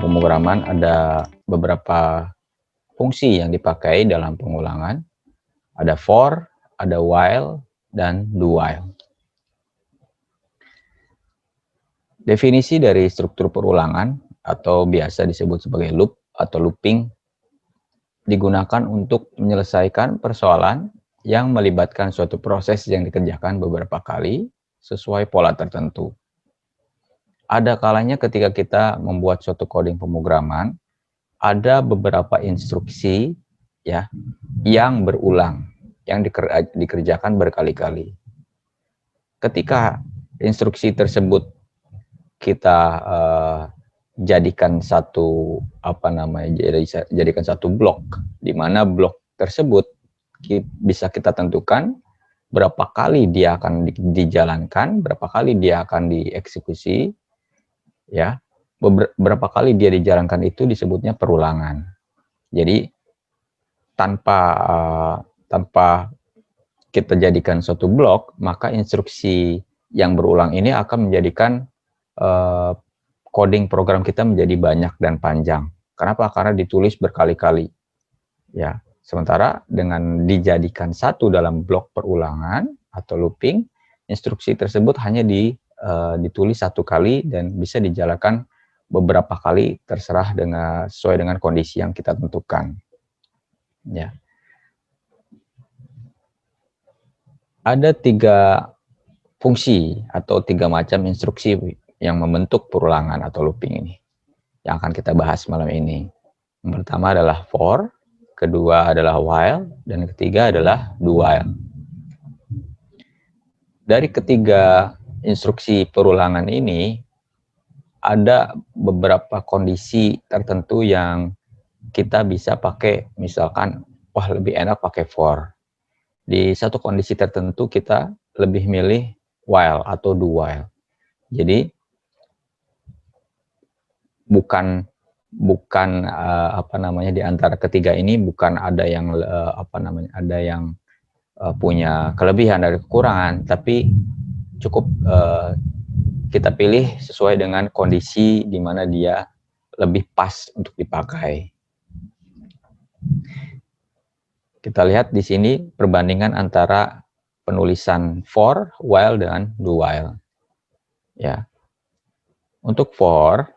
pemrograman ada beberapa fungsi yang dipakai dalam pengulangan. Ada for, ada while, dan do while. Definisi dari struktur perulangan atau biasa disebut sebagai loop atau looping digunakan untuk menyelesaikan persoalan yang melibatkan suatu proses yang dikerjakan beberapa kali sesuai pola tertentu. Ada kalanya ketika kita membuat suatu coding pemrograman, ada beberapa instruksi ya yang berulang, yang dikerjakan berkali-kali. Ketika instruksi tersebut kita jadikan satu jadikan satu blok, di mana blok tersebut bisa kita tentukan berapa kali dia akan dijalankan, berapa kali dia akan dieksekusi, ya, beberapa kali dia dijalankan itu disebutnya perulangan. Jadi tanpa kita jadikan suatu blok, maka instruksi yang berulang ini akan menjadikan coding program kita menjadi banyak dan panjang. Kenapa? Karena ditulis berkali-kali. Ya, sementara dengan dijadikan satu dalam blok perulangan atau looping, instruksi tersebut hanya ditulis satu kali dan bisa dijalankan beberapa kali terserah sesuai dengan kondisi yang kita tentukan. Ya. Ada 3 fungsi atau 3 macam instruksi yang membentuk perulangan atau looping ini, yang akan kita bahas malam ini. Yang pertama adalah for, kedua adalah while, dan ketiga adalah do while. Dari ketiga instruksi perulangan ini, ada beberapa kondisi tertentu yang kita bisa pakai, misalkan, wah lebih enak pakai for. Di satu kondisi tertentu kita lebih milih while atau do while. Jadi bukan di antara ketiga ini bukan ada yang punya kelebihan dari kekurangan, tapi cukup kita pilih sesuai dengan kondisi di mana dia lebih pas untuk dipakai. Kita lihat di sini perbandingan antara penulisan for, while, dan do while. Ya. Untuk for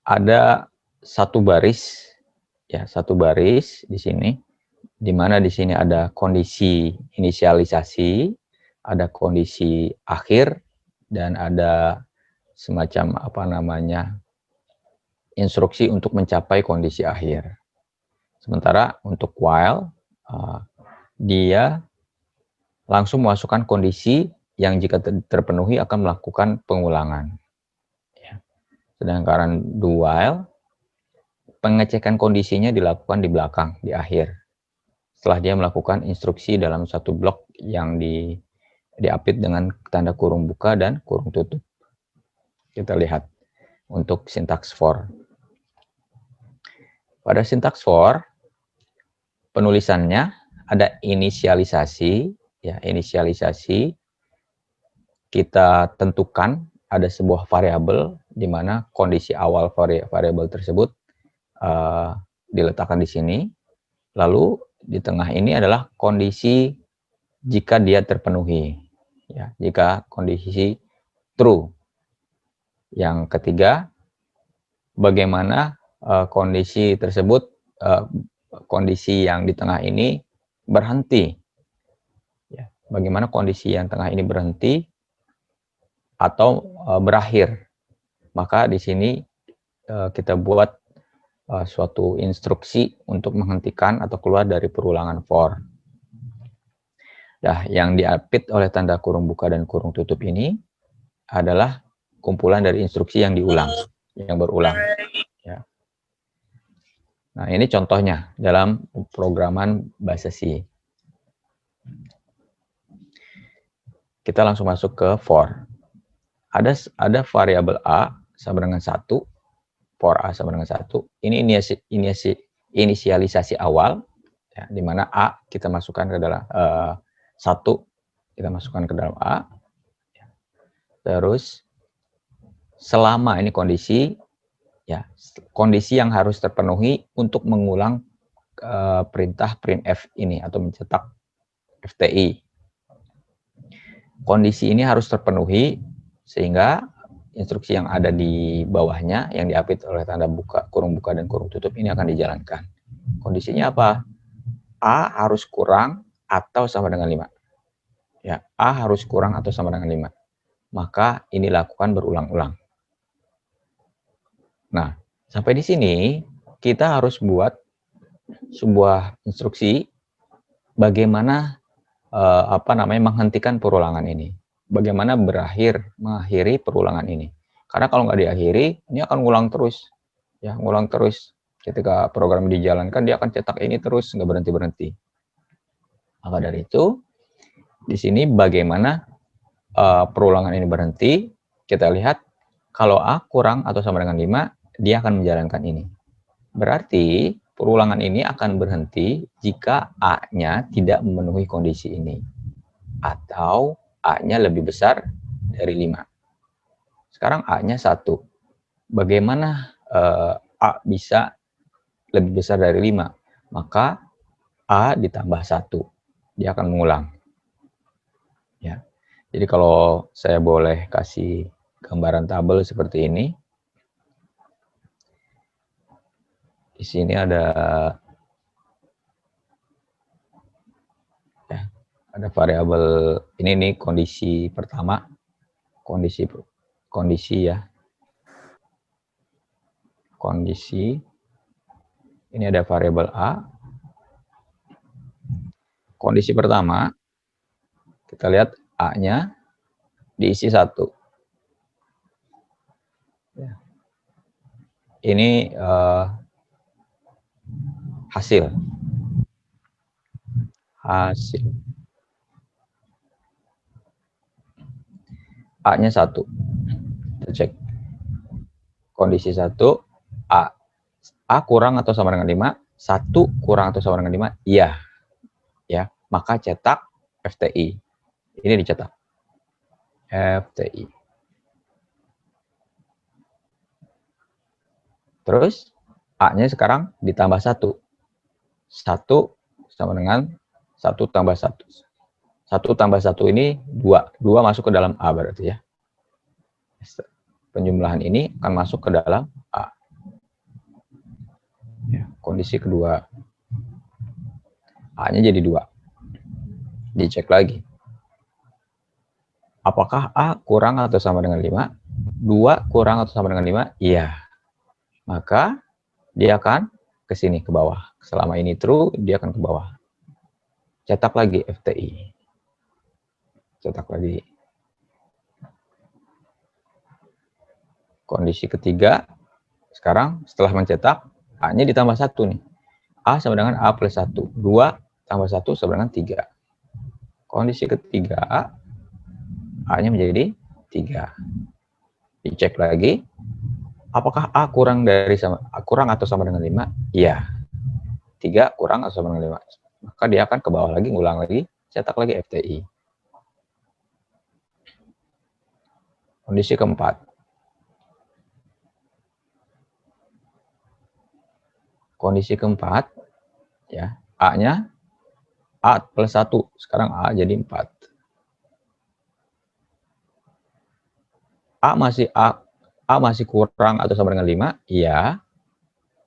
ada satu baris di sini, di mana di sini ada kondisi inisialisasi, ada kondisi akhir, dan ada semacam instruksi untuk mencapai kondisi akhir. Sementara untuk while, dia langsung memasukkan kondisi yang jika terpenuhi akan melakukan pengulangan. Sedangkan do while, pengecekan kondisinya dilakukan di belakang, di akhir. Setelah dia melakukan instruksi dalam satu blok yang diapit dengan tanda kurung buka dan kurung tutup. Kita lihat untuk sintaks for. Pada sintaks for, penulisannya ada inisialisasi, ya, inisialisasi. Kita tentukan ada sebuah variabel di mana kondisi awal variabel tersebut diletakkan di sini. Lalu di tengah ini adalah kondisi jika dia terpenuhi, ya, jika kondisi true. Yang ketiga, bagaimana kondisi tersebut, kondisi yang di tengah ini berhenti, ya, bagaimana kondisi yang tengah ini berhenti atau berakhir. Maka di sini kita buat suatu instruksi untuk menghentikan atau keluar dari perulangan for. Nah, yang diapit oleh tanda kurung buka dan kurung tutup ini adalah kumpulan dari instruksi yang diulang, yang berulang. Ya. Nah, ini contohnya dalam programan bahasa C. Kita langsung masuk ke for. Ada variabel A sama dengan 1, for A sama dengan 1. Ini inisialisasi awal, ya, di mana A kita masukkan ke dalam 1, kita masukkan ke dalam A. Terus selama ini kondisi, Ya, kondisi yang harus terpenuhi untuk mengulang perintah printf ini atau mencetak FTI. Kondisi ini harus terpenuhi sehingga instruksi yang ada di bawahnya yang diapit oleh tanda kurung buka dan kurung tutup ini akan dijalankan. Kondisinya apa? A harus kurang atau sama dengan 5. Ya, A harus kurang atau sama dengan 5. Maka ini lakukan berulang-ulang. Nah, sampai di sini kita harus buat sebuah instruksi bagaimana menghentikan perulangan ini. Bagaimana mengakhiri perulangan ini. Karena kalau nggak diakhiri, ini akan ngulang terus. Ya, ngulang terus. Ketika program dijalankan, dia akan cetak ini terus, nggak berhenti-berhenti. Maka dari itu, di sini bagaimana perulangan ini berhenti, kita lihat kalau A kurang atau sama dengan 5, dia akan menjalankan ini. Berarti perulangan ini akan berhenti jika A-nya tidak memenuhi kondisi ini. Atau A-nya lebih besar dari 5. Sekarang A-nya 1. Bagaimana A bisa lebih besar dari 5? Maka A ditambah 1. Dia akan mengulang. Ya. Jadi kalau saya boleh kasih gambaran tabel seperti ini. Di sini ada variabel ini nih kondisi pertama, kondisi ya. Kondisi ini ada variabel A. Kondisi pertama kita lihat A-nya diisi 1. Ya. Ini hasil. A-nya 1. Kita cek. Kondisi 1, A. A kurang atau sama dengan 5, 1 kurang atau sama dengan 5, iya. Ya, maka cetak FTI. Ini dicetak. FTI. Terus A-nya sekarang ditambah 1. 1 sama dengan 1 tambah 1. 1 tambah 1 ini 2. 2 masuk ke dalam A berarti ya. Penjumlahan ini akan masuk ke dalam A. Ya, kondisi kedua. A-nya jadi 2. Dicek lagi. Apakah A kurang atau sama dengan 5? 2 kurang atau sama dengan 5? Iya. Maka dia akan ke sini, ke bawah. Selama ini true, dia akan ke bawah. Cetak lagi FTI. Cetak lagi. Kondisi ketiga, sekarang setelah mencetak, A-nya ditambah 1 nih. A sama dengan A plus 1. 2 tambah 1 sama dengan 3. Kondisi ketiga, A-nya menjadi 3. Dicek lagi, apakah A kurang atau sama dengan 5? Iya. 3 kurang atau sama dengan 5. Maka dia akan ke bawah lagi, ngulang lagi, cetak lagi FTI. Kondisi keempat. Kondisi keempat, ya, A-nya A plus 1. Sekarang A jadi 4. A masih kurang atau sama dengan 5? Iya.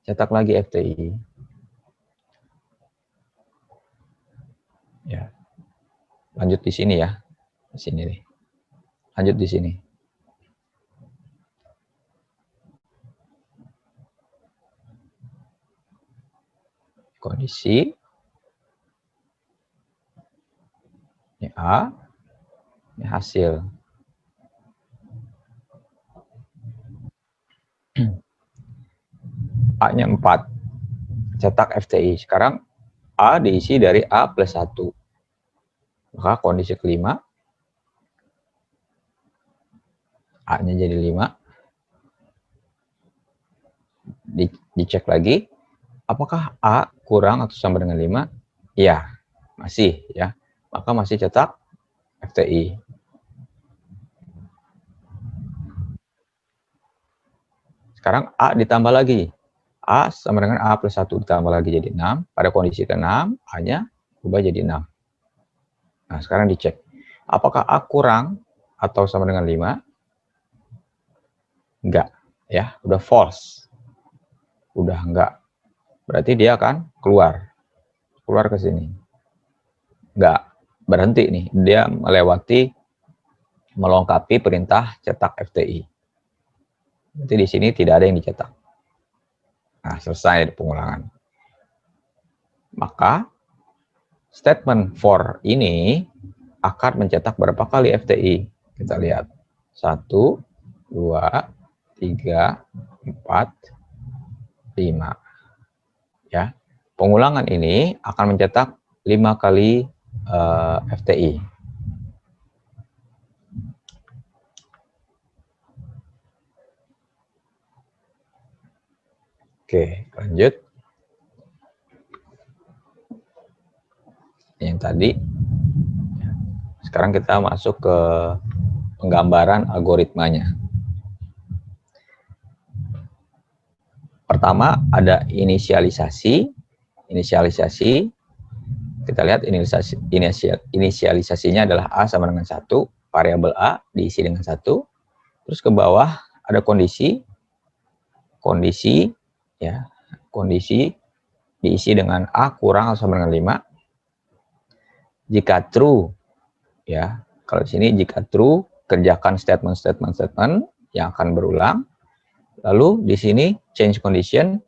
Cetak lagi FTI. Ya. Lanjut di sini ya. Di sini nih. Lanjut di sini. Kondisi. Ini A. Ini hasil. A-nya 4. Cetak FTI. Sekarang A diisi dari A plus 1. Maka kondisi kelima, A-nya jadi 5. Dicek lagi, apakah A kurang atau sama dengan 5? Iya, masih ya. Maka masih cetak FTI. Sekarang A ditambah lagi. A sama dengan A plus 1 ditambah lagi jadi 6. Pada kondisi ke-6, A-nya berubah jadi 6. Nah, sekarang dicek. Apakah A kurang atau sama dengan 5? Enggak. Ya, udah false. Udah enggak. Berarti dia akan keluar. Keluar ke sini. Enggak. Berhenti nih. Dia melengkapi perintah cetak FTI. Jadi di sini tidak ada yang dicetak. Nah, selesai pengulangan. Maka statement for ini akan mencetak berapa kali FTI? Kita lihat. 1, 2, 3, 4, 5. Ya. Pengulangan ini akan mencetak 5 kali FTI. Oke, lanjut. Yang tadi. Sekarang kita masuk ke penggambaran algoritmanya. Pertama ada inisialisasi. Kita lihat inisialisasinya adalah A sama dengan 1. Variabel A diisi dengan 1. Terus ke bawah ada kondisi ya, kondisi diisi dengan A kurang atau sama dengan 5. Jika true, ya, kalau di sini jika true, kerjakan statement yang akan berulang. Lalu di sini change condition,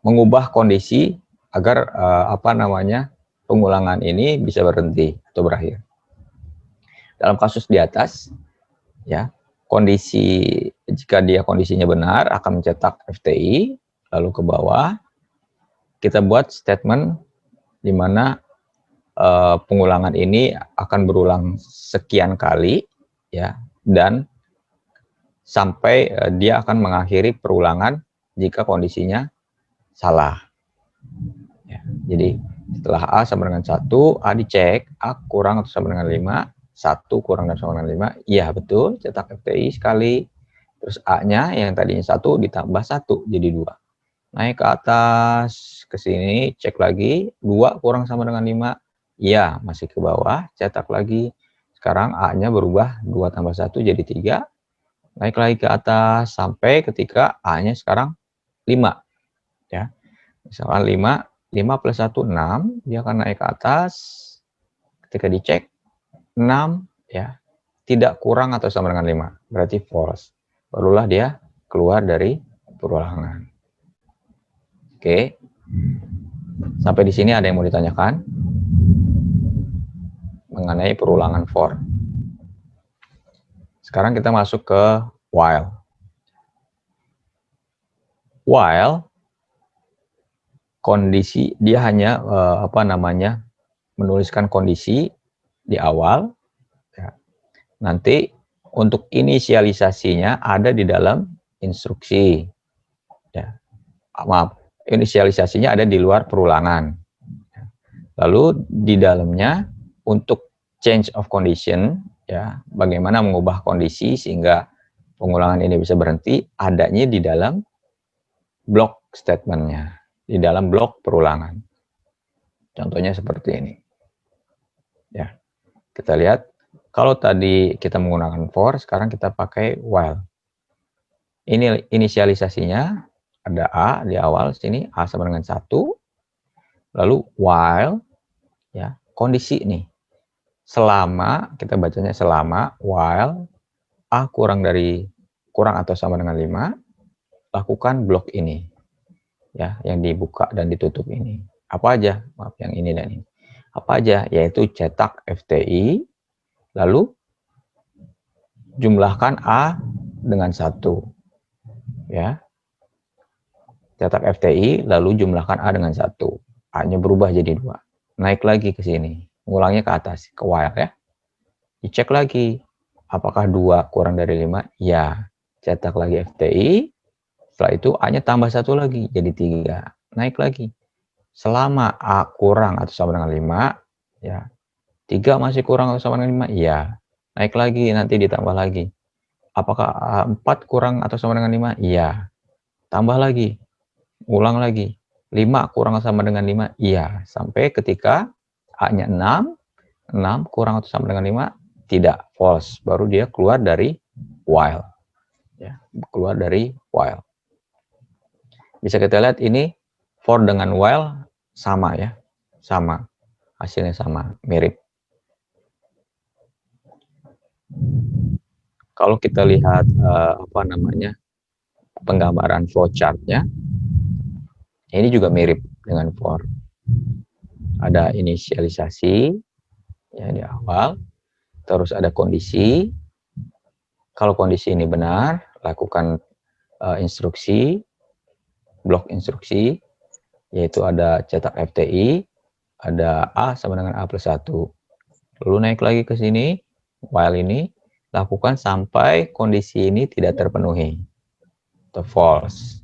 mengubah kondisi agar pengulangan ini bisa berhenti atau berakhir. Dalam kasus di atas, ya, jika dia kondisinya benar akan mencetak FTI. Lalu ke bawah kita buat statement di mana pengulangan ini akan berulang sekian kali, ya, dan sampai dia akan mengakhiri perulangan jika kondisinya salah. Ya, jadi setelah A sama dengan 1, A dicek, A kurang atau sama dengan 5, 1 kurang dan sama dengan 5, iya betul, cetak FTI sekali. Terus A-nya yang tadinya 1 ditambah 1 jadi 2. Naik ke atas, ke sini, cek lagi, 2 kurang sama dengan 5, iya masih ke bawah, cetak lagi. Sekarang A-nya berubah 2 tambah 1 jadi 3. Naik lagi ke atas sampai ketika A-nya sekarang 5. Ya. Misalkan 5 plus 1, 6. Dia akan naik ke atas. Ketika dicek, 6. Ya, tidak kurang atau sama dengan 5. Berarti false. Barulah dia keluar dari perulangan. Oke. Sampai di sini ada yang mau ditanyakan? Mengenai perulangan for. Sekarang kita masuk ke while. While kondisi dia hanya menuliskan kondisi di awal. Ya. Nanti untuk inisialisasinya ada di dalam instruksi. Ya. Maaf, inisialisasinya ada di luar perulangan. Lalu di dalamnya untuk change of condition, ya, bagaimana mengubah kondisi sehingga pengulangan ini bisa berhenti, adanya di dalam blok statementnya, di dalam blok perulangan. Contohnya seperti ini. Ya, kita lihat. Kalau tadi kita menggunakan for, sekarang kita pakai while. Ini inisialisasinya ada A di awal sini, A sama dengan 1. Lalu while, ya, kondisi nih. Selama, kita bacanya selama, while A kurang atau sama dengan 5, lakukan blok ini. Ya, yang dibuka dan ditutup ini. Apa aja? Maaf, yang ini dan ini. Apa aja? Yaitu cetak FTI, lalu jumlahkan A dengan 1. Ya. Cetak FTI, lalu jumlahkan A dengan 1. A-nya berubah jadi 2. Naik lagi ke sini. Ngulangnya ke atas, ke while ya. Dicek lagi. Apakah 2 kurang dari 5? Ya. Cetak lagi FTI. Setelah itu A-nya tambah 1 lagi, jadi 3. Naik lagi. Selama A kurang atau sama dengan 5, ya. 3 masih kurang atau sama dengan 5? Ya. Naik lagi, nanti ditambah lagi. Apakah 4 kurang atau sama dengan 5? Iya. Tambah lagi, ulang lagi. 5 kurang atau sama dengan 5? Iya. Sampai ketika A-nya 6, 6 kurang atau sama dengan 5? Tidak, false. Baru dia keluar dari while. Ya, keluar dari while. Bisa kita lihat ini for dengan while sama ya. Sama. Hasilnya sama, mirip. Kalau kita lihat penggambaran flowchart-nya, ini juga mirip dengan for. Ada inisialisasi ya di awal, terus ada kondisi. Kalau kondisi ini benar, lakukan instruksi, blok instruksi, yaitu ada cetak FTI, ada A sama dengan A plus 1. Lalu naik lagi ke sini, while ini, lakukan sampai kondisi ini tidak terpenuhi, atau false.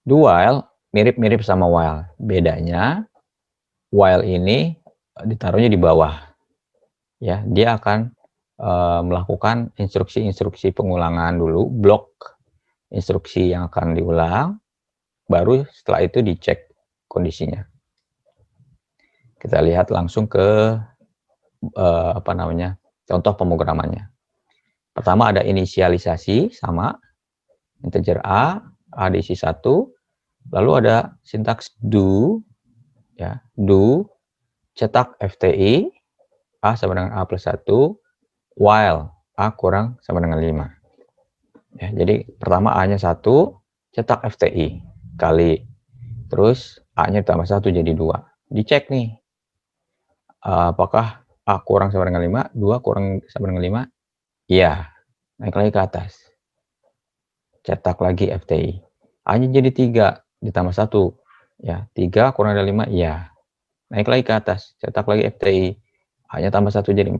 Do while mirip-mirip sama while. Bedanya, while ini ditaruhnya di bawah. Ya, dia akan melakukan instruksi-instruksi pengulangan dulu, blok instruksi yang akan diulang, baru setelah itu dicek kondisinya. Kita lihat langsung ke contoh pemrogramannya. Pertama ada inisialisasi sama integer A diisi 1, lalu ada sintaks do, ya, do, cetak FTI, A sama dengan A plus 1, while A kurang sama dengan 5. Ya, jadi pertama A-nya 1, cetak FTI, kali, terus A-nya tambah 1 jadi 2. Dicek nih, apakah A kurang sama dengan 5, 2 kurang sama dengan 5? Iya, naik lagi ke atas. Cetak lagi FTI. A-nya jadi 3, ditambah 1. Ya, 3 kurang dari 5, iya. Naik lagi ke atas, cetak lagi FTI. A-nya tambah 1 jadi 4.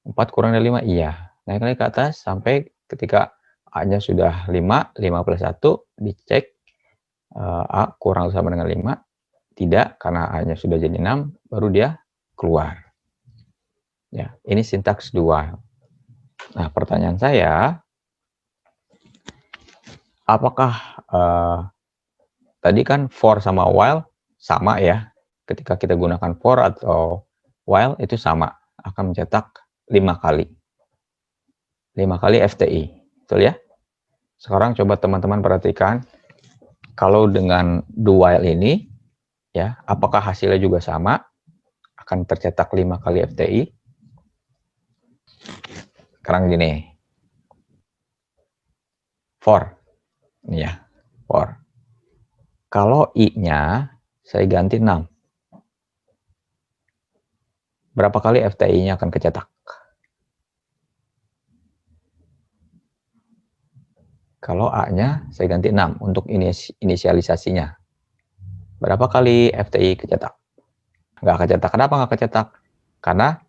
4 kurang dari 5, iya. Naik lagi ke atas sampai ketika A-nya sudah 5, 5 plus 1, dicek A kurang sama dengan 5. Tidak, karena A-nya sudah jadi 6, baru dia keluar. Ya, ini sintaks do while. Nah, pertanyaan saya, apakah tadi kan for sama while sama ya? Ketika kita gunakan for atau while itu sama, akan mencetak 5 kali. 5 kali FTI, betul ya? Sekarang coba teman-teman perhatikan, kalau dengan do while ini, ya, apakah hasilnya juga sama? Akan tercetak 5 kali FTI. Sekarang gini, for, ini ya, for. Kalau I-nya saya ganti 6, berapa kali FTI-nya akan kecetak? Kalau A-nya saya ganti 6 untuk inisialisasinya, berapa kali FTI kecetak? Nggak kecetak. Kenapa nggak kecetak? Karena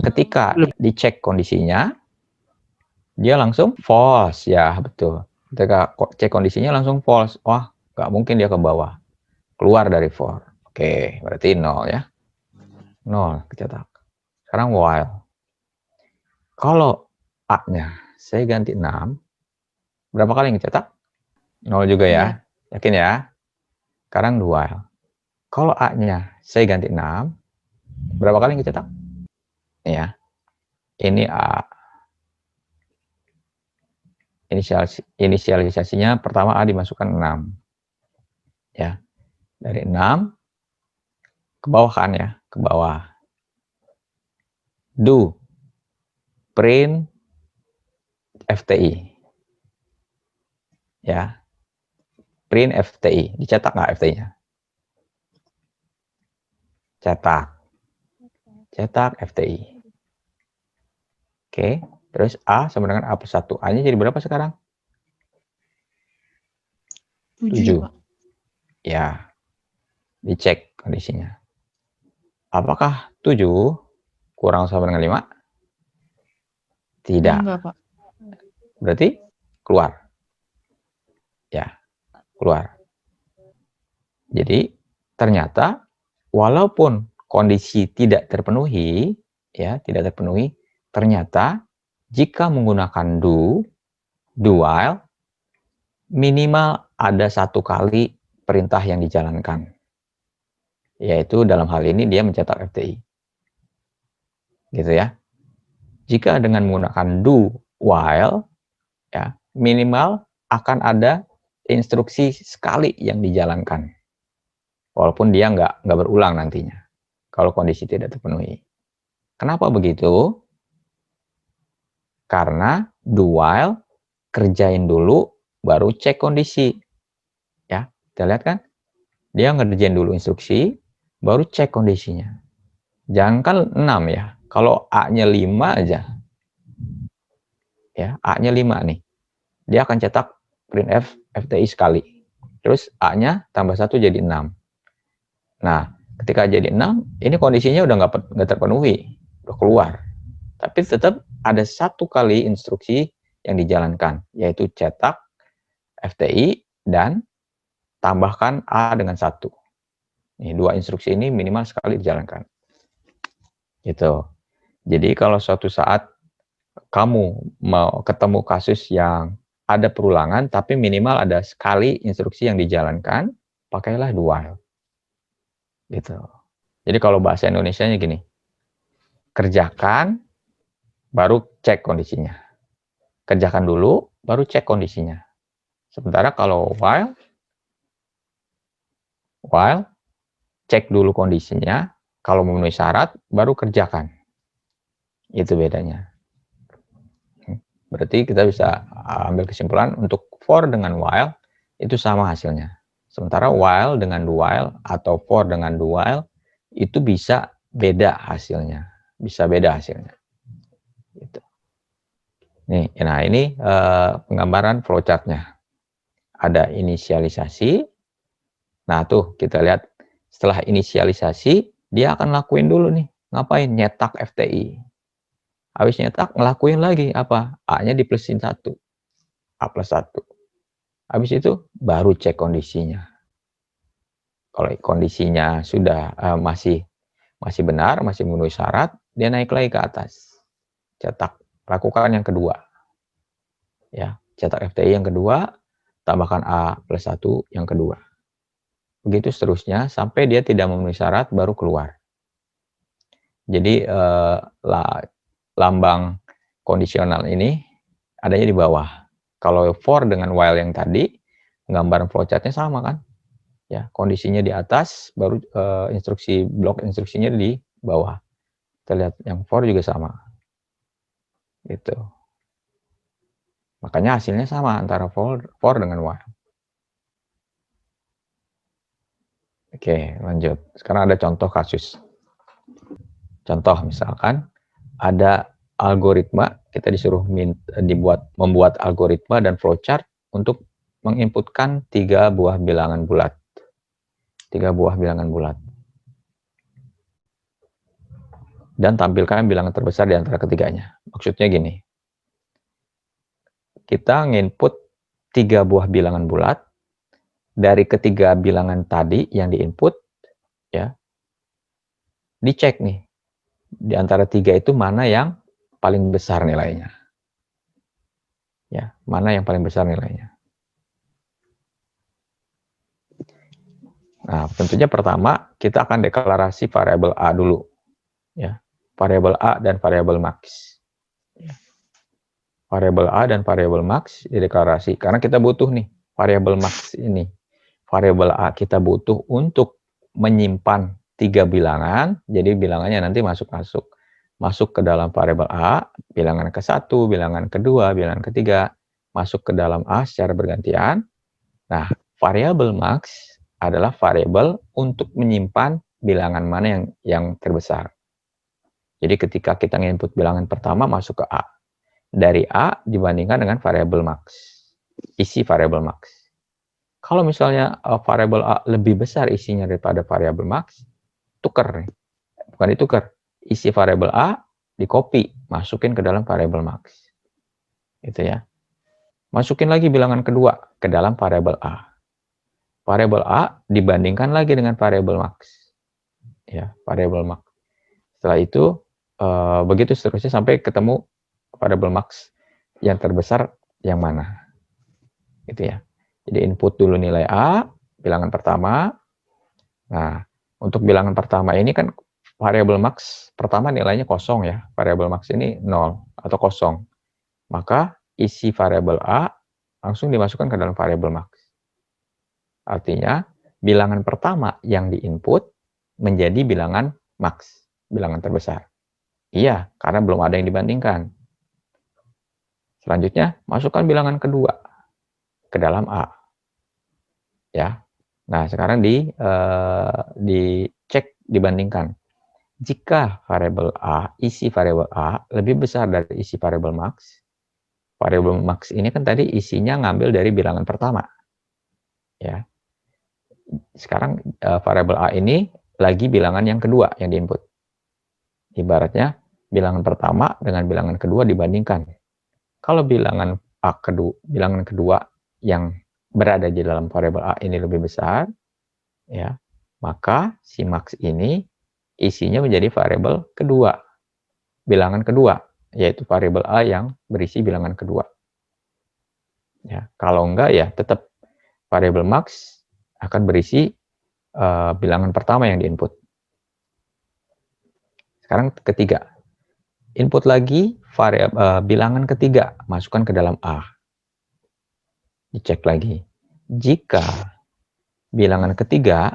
ketika dicek kondisinya, dia langsung false. Ya, betul. Ketika cek kondisinya langsung false. Wah, nggak mungkin dia ke bawah. Keluar dari for. Oke, berarti 0 ya. 0 kecetak. Sekarang while. Kalau A-nya saya ganti 6, berapa kali ngecetak? 0 juga ya. Yakin ya? Sekarang while. Kalau A-nya saya ganti 6, berapa kali ngecetak? Ya. Ini A. Inisialisasinya pertama A dimasukkan 6. Ya. Dari 6 ke bawah kan ya, ke bawah. Do print FTI. Ya. Print FTI. Dicetak nggak FTI-nya? Cetak. Cetak FTI. Oke. Terus A sama dengan A plus 1. A-nya jadi berapa sekarang? 7. Ya. Dicek kondisinya. Apakah 7 kurang sama dengan 5? Tidak. Enggak, Pak. Berarti keluar. Ya, keluar. Jadi ternyata walaupun kondisi tidak terpenuhi, ya, tidak terpenuhi, ternyata Jika menggunakan do while, minimal ada 1 kali perintah yang dijalankan. Yaitu dalam hal ini dia mencetak FTI. Gitu ya. Jika dengan menggunakan do while, ya, minimal akan ada instruksi sekali yang dijalankan. Walaupun dia nggak berulang nantinya. Kalau kondisi tidak terpenuhi. Kenapa begitu? Karena do while, kerjain dulu, baru cek kondisi. Ya, kita lihat kan? Dia ngerjain dulu instruksi, baru cek kondisinya. Jangan kan 6 ya. Kalau A-nya 5 aja. Ya, A-nya 5 nih. Dia akan cetak printf FTI sekali. Terus A-nya tambah 1 jadi 6. Nah, ketika jadi 6, ini kondisinya udah nggak terpenuhi. Udah keluar. Tapi tetap ada 1 kali instruksi yang dijalankan, yaitu cetak FTI dan tambahkan A dengan 1. Nih, 2 instruksi ini minimal sekali dijalankan. Gitu. Jadi kalau suatu saat kamu mau ketemu kasus yang ada perulangan, tapi minimal ada sekali instruksi yang dijalankan, pakailah do while. Gitu. Jadi kalau bahasa Indonesianya gini, kerjakan, baru cek kondisinya. Kerjakan dulu, baru cek kondisinya. Sementara kalau while, cek dulu kondisinya, kalau memenuhi syarat, baru kerjakan. Itu bedanya. Berarti kita bisa ambil kesimpulan untuk for dengan while, itu sama hasilnya. Sementara while dengan do while, atau for dengan do while, itu bisa beda hasilnya. Bisa beda hasilnya. Gitu. Nih, nah ini penggambaran flowchart-nya. Ada inisialisasi. Nah tuh kita lihat setelah inisialisasi dia akan lakuin dulu nih, ngapain? Nyetak FTI. Habis nyetak ngelakuin lagi apa? A-nya di plusin 1. A plus 1. Habis itu baru cek kondisinya. Kalau kondisinya sudah masih benar, masih memenuhi syarat, dia naik lagi ke atas. Cetak, lakukan yang kedua. Ya, cetak FTI yang kedua, tambahkan A plus 1 yang kedua. Begitu seterusnya sampai dia tidak memenuhi syarat baru keluar. Jadi lambang kondisional ini adanya di bawah. Kalau for dengan while yang tadi, gambaran flowchart-nya sama kan? Ya, kondisinya di atas, baru blok instruksinya di bawah. Kita lihat yang for juga sama. Gitu. Makanya hasilnya sama antara for dengan while. Oke, lanjut. Sekarang ada contoh kasus. Contoh misalkan ada algoritma, kita disuruh membuat algoritma dan flowchart untuk menginputkan 3 buah bilangan bulat. 3 buah bilangan bulat. Dan tampilkan bilangan terbesar di antara ketiganya. Maksudnya gini. Kita nginput 3 buah bilangan bulat. Dari ketiga bilangan tadi yang diinput, ya, dicek nih. Di antara 3 itu mana yang paling besar nilainya. Ya, mana yang paling besar nilainya. Nah, tentunya pertama kita akan deklarasi variabel A dulu. Ya, variabel A dan variabel max. Ya. Variabel A dan variabel max dideklarasi karena kita butuh nih variabel max ini. Variabel A kita butuh untuk menyimpan 3 bilangan, jadi bilangannya nanti masuk ke dalam variabel A, bilangan ke-1, bilangan kedua, bilangan ketiga, masuk ke dalam A secara bergantian. Nah, variabel max adalah variabel untuk menyimpan bilangan mana yang terbesar. Jadi ketika kita input bilangan pertama masuk ke A. Dari A dibandingkan dengan variabel max. Isi variabel max. Kalau misalnya variabel A lebih besar isinya daripada variabel max, tuker nih. Bukan ditukar. Isi variabel A di-copy, masukin ke dalam variabel max. Gitu ya. Masukin lagi bilangan kedua ke dalam variabel A. Variabel A dibandingkan lagi dengan variabel max. Ya, variabel max. Setelah itu begitu seterusnya sampai ketemu variabel max yang terbesar yang mana. Gitu ya. Jadi input dulu nilai A, bilangan pertama. Nah, untuk bilangan pertama ini kan variabel max pertama nilainya kosong ya. Variabel max ini 0 atau kosong. Maka isi variabel A langsung dimasukkan ke dalam variabel max. Artinya, bilangan pertama yang diinput menjadi bilangan max, bilangan terbesar. Iya, karena belum ada yang dibandingkan. Selanjutnya, masukkan bilangan kedua ke dalam A. Ya. Nah, sekarang dicek, dibandingkan. Jika variabel A, isi variabel A lebih besar dari isi variabel max ini kan tadi isinya ngambil dari bilangan pertama. Ya. Sekarang variabel A ini lagi bilangan yang kedua yang diinput. Ibaratnya bilangan pertama dengan bilangan kedua dibandingkan. Kalau bilangan kedua yang berada di dalam variabel A ini lebih besar, ya, maka si max ini isinya menjadi variabel kedua, bilangan kedua, yaitu variabel A yang berisi bilangan kedua. Ya, kalau enggak ya tetap variabel max akan berisi bilangan pertama yang diinput. Sekarang ketiga, input lagi variabel bilangan ketiga, masukkan ke dalam A. Dicek lagi. Jika bilangan ketiga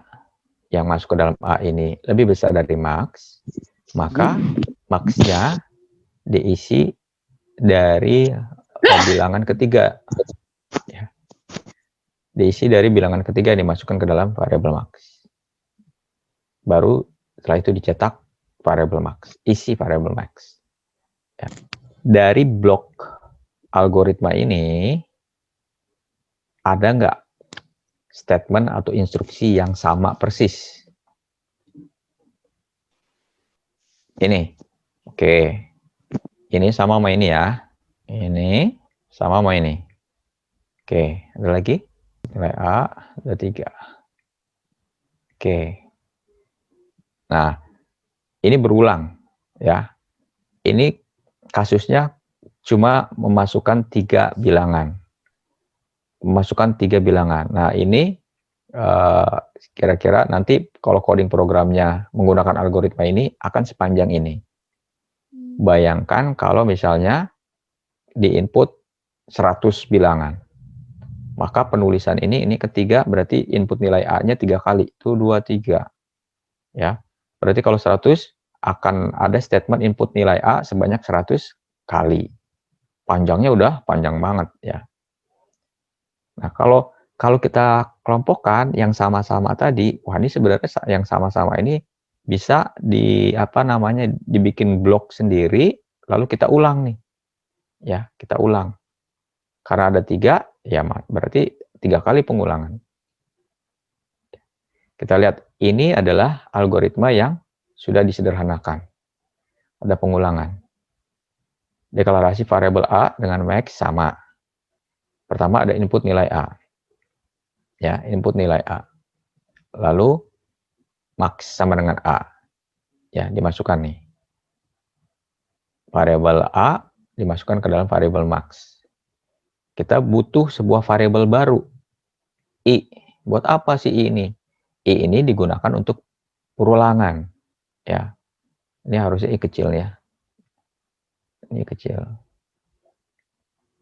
yang masuk ke dalam A ini lebih besar dari max, maka max-nya diisi dari bilangan ketiga. Ya. Diisi dari bilangan ketiga yang dimasukkan ke dalam variabel max. Baru setelah itu dicetak variabel max, isi variabel max. Ya. Dari blok algoritma ini, ada nggak statement atau instruksi yang sama persis? Ini. Oke. Ini sama sama ini ya. Ini sama sama ini. Oke, ada lagi? Nilai A, ada 3. Oke. Nah, ini berulang ya. Ini kasusnya cuma memasukkan 3 bilangan. Memasukkan 3 bilangan. Nah, ini kira-kira nanti kalau coding programnya menggunakan algoritma ini akan sepanjang ini. Bayangkan kalau misalnya di input 100 bilangan. Maka penulisan ini ketiga berarti input nilai A-nya 3 kali. Itu 2, 3. Ya. Berarti kalau 100 akan ada statement input nilai A sebanyak 100 kali. Panjangnya udah panjang banget ya. Nah, kalau kita kelompokkan yang sama-sama tadi, wah ini sebenarnya yang sama-sama ini bisa dibikin blok sendiri, lalu kita ulang nih. Ya, kita ulang. Karena ada 3, ya berarti 3 kali pengulangan. Kita lihat, ini adalah algoritma yang sudah disederhanakan. Ada pengulangan. Deklarasi variabel A dengan max sama. Pertama ada input nilai A. Ya, input nilai A. Lalu max sama dengan A. Ya, dimasukkan nih. Variabel A dimasukkan ke dalam variabel max. Kita butuh sebuah variabel baru. I. Buat apa sih I ini? I ini digunakan untuk perulangan. Ya. Ini harusnya I kecil ya. Ini kecil.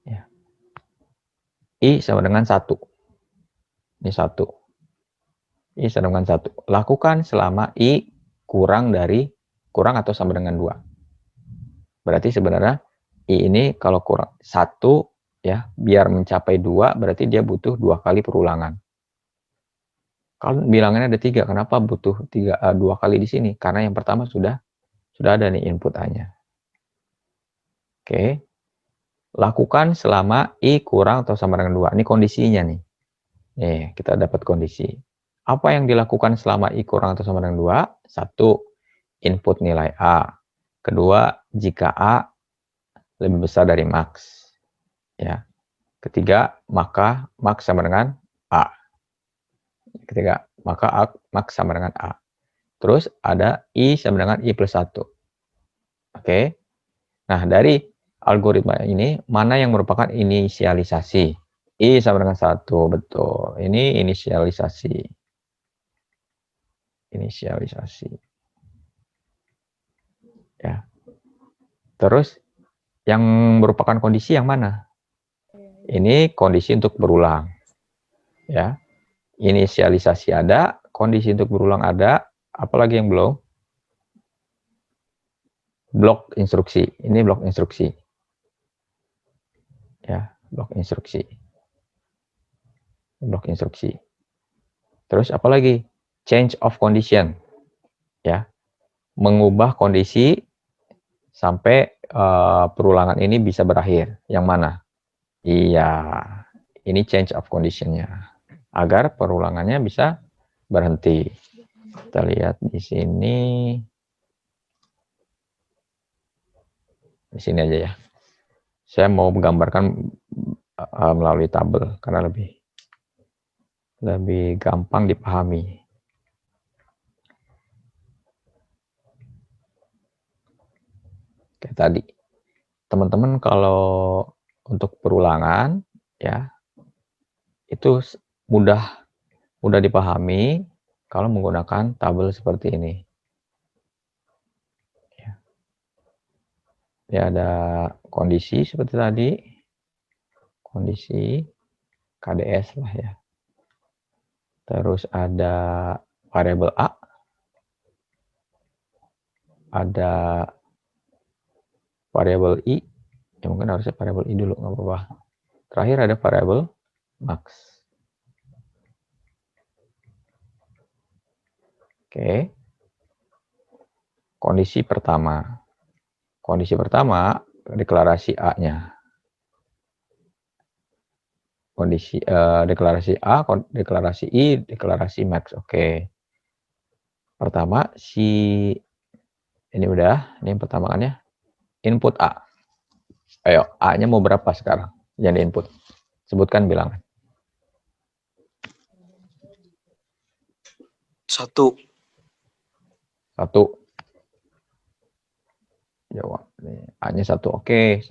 Ya. I sama dengan 1. Ini 1. I sama dengan 1. Lakukan selama I kurang atau sama dengan 2. Berarti sebenarnya I ini kalau kurang 1 ya, biar mencapai 2 berarti dia butuh 2 kali perulangan. Kalau bilangannya ada 3, kenapa butuh 2 kali di sini? Karena yang pertama sudah ada nih input A-nya. Oke. Lakukan selama I kurang atau sama dengan 2. Ini kondisinya nih. Nih, kita dapat kondisi. Apa yang dilakukan selama I kurang atau sama dengan 2? 1. Input nilai A. Kedua, jika A lebih besar dari max. Ya. Ketiga, maka max sama dengan A. Ketiga, maka max sama dengan A. Terus ada I sama dengan I plus 1. Oke. Nah, dari algoritma ini mana yang merupakan inisialisasi. I sama dengan 1, betul. Ini inisialisasi. Inisialisasi. Ya. Terus yang merupakan kondisi yang mana? Ini kondisi untuk berulang. Ya. Inisialisasi ada, kondisi untuk berulang ada, apalagi yang belum? Blok instruksi. Ini blok instruksi. Ya, blok instruksi. Blok instruksi. Terus apalagi? Change of condition. Ya. Mengubah kondisi sampai perulangan ini bisa berakhir. Yang mana? Iya, ini change of condition-nya. Agar perulangannya bisa berhenti. Kita lihat di sini. Di sini aja ya. Saya mau menggambarkan melalui tabel karena lebih gampang dipahami. Kayak tadi. Teman-teman kalau untuk perulangan ya itu mudah dipahami kalau menggunakan tabel seperti ini. Ya, ada kondisi seperti tadi, kondisi KDS lah ya. Terus ada variabel A, ada variabel I, ya mungkin harusnya variabel I dulu, nggak apa-apa. Terakhir ada variabel max. Oke. Kondisi pertama. Kondisi pertama, deklarasi A-nya. Kondisi deklarasi A, deklarasi I, deklarasi max. Oke. Pertama ini udah, ini yang pertama kan ya. Input A. Ayo, A-nya mau berapa sekarang? Yang di input. Sebutkan bilangan. 1. 1. Jawab. A-nya 1. Oke, 1.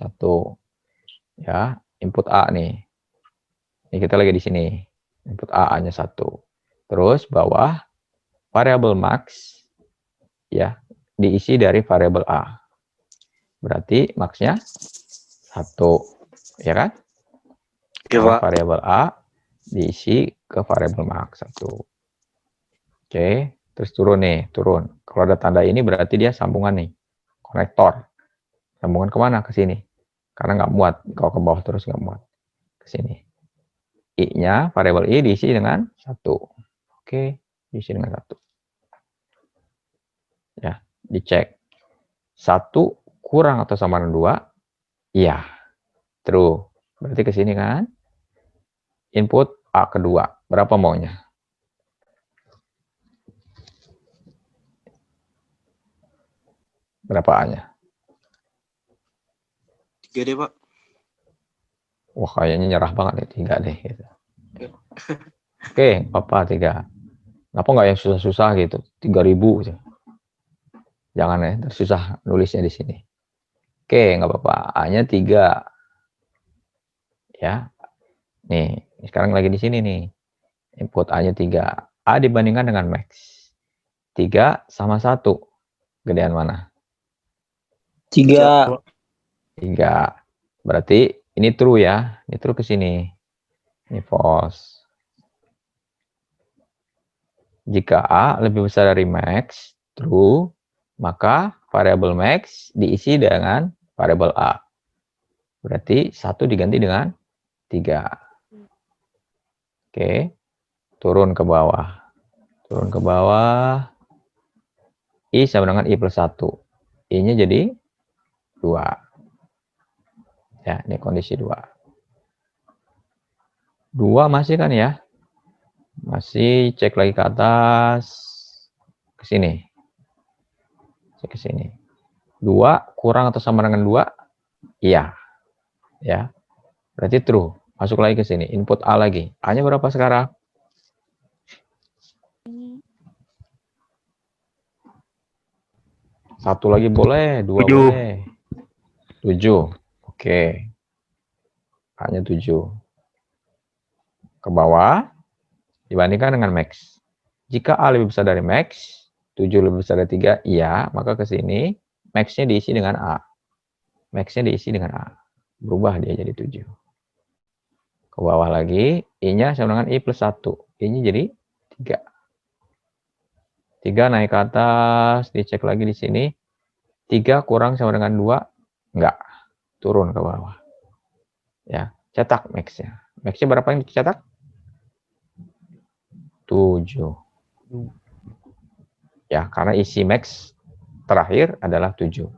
Ya, input A nih. Ini kita lagi di sini. Input A-nya 1. Terus bawah variabel max ya, diisi dari variabel A. Berarti max-nya 1. Ya kan? Ya, Kalau Pak. variabel A diisi ke variabel max 1. Oke, terus turun nih, turun. Kalau ada tanda ini berarti dia sambungan nih, konektor. Sambungan kemana? Ke sini. Karena nggak muat, kalau ke bawah terus nggak muat. Ke sini. I-nya, variabel I diisi dengan 1. Oke, diisi dengan 1. Ya, dicek. 1 kurang atau sama dengan 2? Iya. True. Berarti ke sini kan? Input A kedua. Berapa maunya? Berapa A-nya? 3 deh, Pak. Wah, kayaknya nyerah banget nih, 3 deh. Gitu. Oke, apa 3. Kenapa nggak yang susah-susah gitu? 3.000. Jangan ya, tersusah nulisnya di sini. Oke, nggak apa-apa. A-nya 3. Ya. Nih, sekarang lagi di sini nih. Input A-nya 3. A dibandingkan dengan max. 3 sama 1. Gedean mana? 3. 3. Berarti ini true ya. Ini true ke sini. Ini false. Jika A lebih besar dari max, true, maka variabel max diisi dengan variabel A. Berarti 1 diganti dengan 3. Oke, turun ke bawah. Turun ke bawah. I sama dengan I plus 1. I-nya jadi 2. Ya, ini kondisi 2. 2 masih kan ya? Masih, cek lagi ke atas. Ke sini. Cek ke sini. 2 kurang atau sama dengan 2? Iya. Ya. Berarti true. Masuk lagi ke sini. Input A lagi. A-nya berapa sekarang? 1 lagi boleh, 2 7. boleh. 7. Oke. A-nya 7. Ke bawah, dibandingkan dengan max. Jika A lebih besar dari max, 7 lebih besar dari 3, iya, maka ke sini max-nya diisi dengan A. Max-nya diisi dengan A. Berubah dia jadi 7. Ke bawah lagi, I-nya sama dengan I plus 1. I-nya jadi 3. 3 naik ke atas, dicek lagi di sini. 3 kurang sama dengan 2, enggak. Turun ke bawah. Ya, cetak max-nya. Max-nya berapa yang dicetak? 7. Ya, karena isi max terakhir adalah 7.